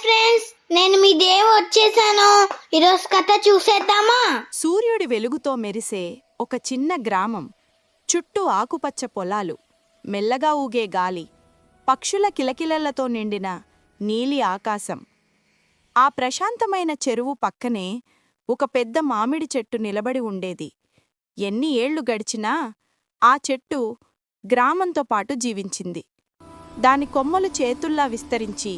Friends, నేను మీ దేవ్ వచ్చేసాను. ఈరోజు కథ చూసేద్దామా? సూర్యుడి వెలుగుతో మెరిసే ఒక చిన్న గ్రామం. చుట్టూ ఆకుపచ్చ పొలాలు, మెల్లగా ఊగే గాలి, పక్షుల కిలకిలలతో నిండిన నీలి ఆకాశం. ఆ ప్రశాంతమైన చెరువు పక్కనే ఒక పెద్ద మామిడి చెట్టు నిలబడి ఉండేది. ఎన్ని ఏళ్లు గడిచినా ఆ చెట్టు గ్రామంతో పాటు జీవించింది. దాని కొమ్మలు చేతుల్లా విస్తరించి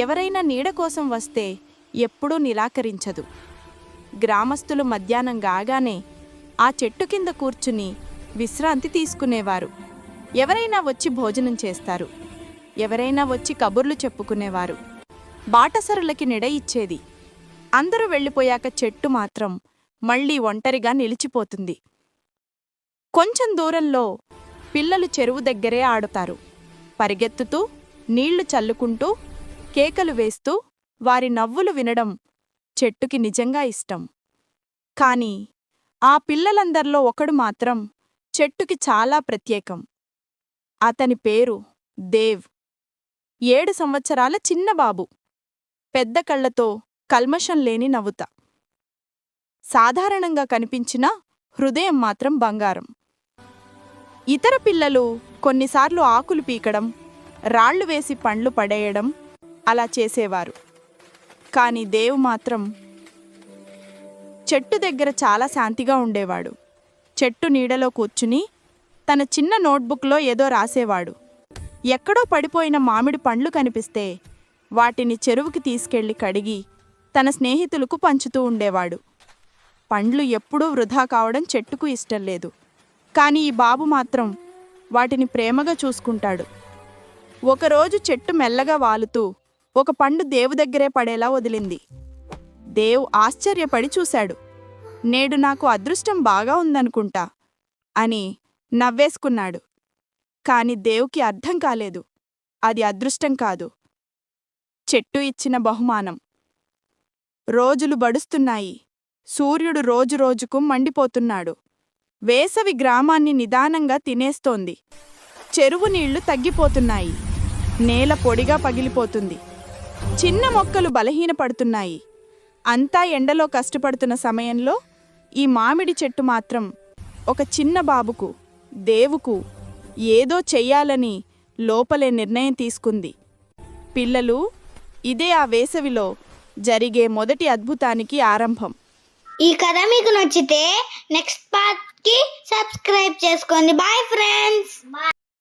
ఎవరైనా నీడ కోసం వస్తే ఎప్పుడూ నిరాకరించదు. గ్రామస్తులు మధ్యాహ్నం కాగానే ఆ చెట్టు కింద కూర్చుని విశ్రాంతి తీసుకునేవారు. ఎవరైనా వచ్చి భోజనం చేస్తారు, ఎవరైనా వచ్చి కబుర్లు చెప్పుకునేవారు. బాటసరులకి నిడ ఇచ్చేది. అందరూ వెళ్ళిపోయాక చెట్టు మాత్రం మళ్లీ ఒంటరిగా నిలిచిపోతుంది. కొంచెం దూరంలో పిల్లలు చెరువు దగ్గరే ఆడుతారు. పరిగెత్తుతూ, నీళ్లు చల్లుకుంటూ, కేకలు వేస్తూ వారి నవ్వులు వినడం చెట్టుకి నిజంగా ఇష్టం. కాని ఆ పిల్లలందర్లో ఒకడు మాత్రం చెట్టుకి చాలా ప్రత్యేకం. అతని పేరు దేవ్. 7 సంవత్సరాల చిన్నబాబు. పెద్ద కళ్లతో కల్మషం లేని నవ్వుత. సాధారణంగా కనిపించిన హృదయం మాత్రం బంగారం. ఇతర పిల్లలు కొన్నిసార్లు ఆకులు పీకడం, రాళ్లు వేసి పండ్లు పడేయడం అలా చేసేవారు. కాని దేవ్ మాత్రం చెట్టు దగ్గర చాలా శాంతిగా ఉండేవాడు. చెట్టు నీడలో కూర్చుని తన చిన్న నోట్బుక్లో ఏదో రాసేవాడు. ఎక్కడో పడిపోయిన మామిడి పండ్లు కనిపిస్తే వాటిని చెరువుకి తీసుకెళ్లి కడిగి తన స్నేహితులకు పంచుతూ ఉండేవాడు. పండ్లు ఎప్పుడూ వృధా కావడం చెట్టుకు ఇష్టం లేదు. కాని ఈ బాబు మాత్రం వాటిని ప్రేమగా చూసుకుంటాడు. ఒకరోజు చెట్టు మెల్లగా వాలుతూ ఒక పండు దేవు దగ్గరే పడేలా వదిలింది. దేవ్ ఆశ్చర్యపడి చూశాడు. నేడు నాకు అదృష్టం బాగా ఉందనుకుంటా అని నవ్వేసుకున్నాడు. కాని దేవుకి అర్థం కాలేదు. అది అదృష్టం కాదు, చెట్టు ఇచ్చిన బహుమానం. రోజులు బడుస్తున్నాయి. సూర్యుడు రోజురోజుకు మండిపోతున్నాడు. వేసవి గ్రామాన్ని నిదానంగా తినేస్తోంది. చెరువు నీళ్లు తగ్గిపోతున్నాయి. నేల పొడిగా పగిలిపోతుంది. చిన్న మొక్కలు బలహీనపడుతున్నాయి. అంతా ఎండలో కష్టపడుతున్న సమయంలో ఈ మామిడి చెట్టు మాత్రం ఒక చిన్న బాబుకు, దేవుకు ఏదో చెయ్యాలని లోపలే నిర్ణయం తీసుకుంది. పిల్లలు, ఇదే ఆ వేసవిలో జరిగే మొదటి అద్భుతానికి ఆరంభం. ఈ కథ మీకు నచ్చితే నెక్స్ట్ పార్ట్ కి సబ్స్క్రైబ్ చేసుకోండి. Bye friends.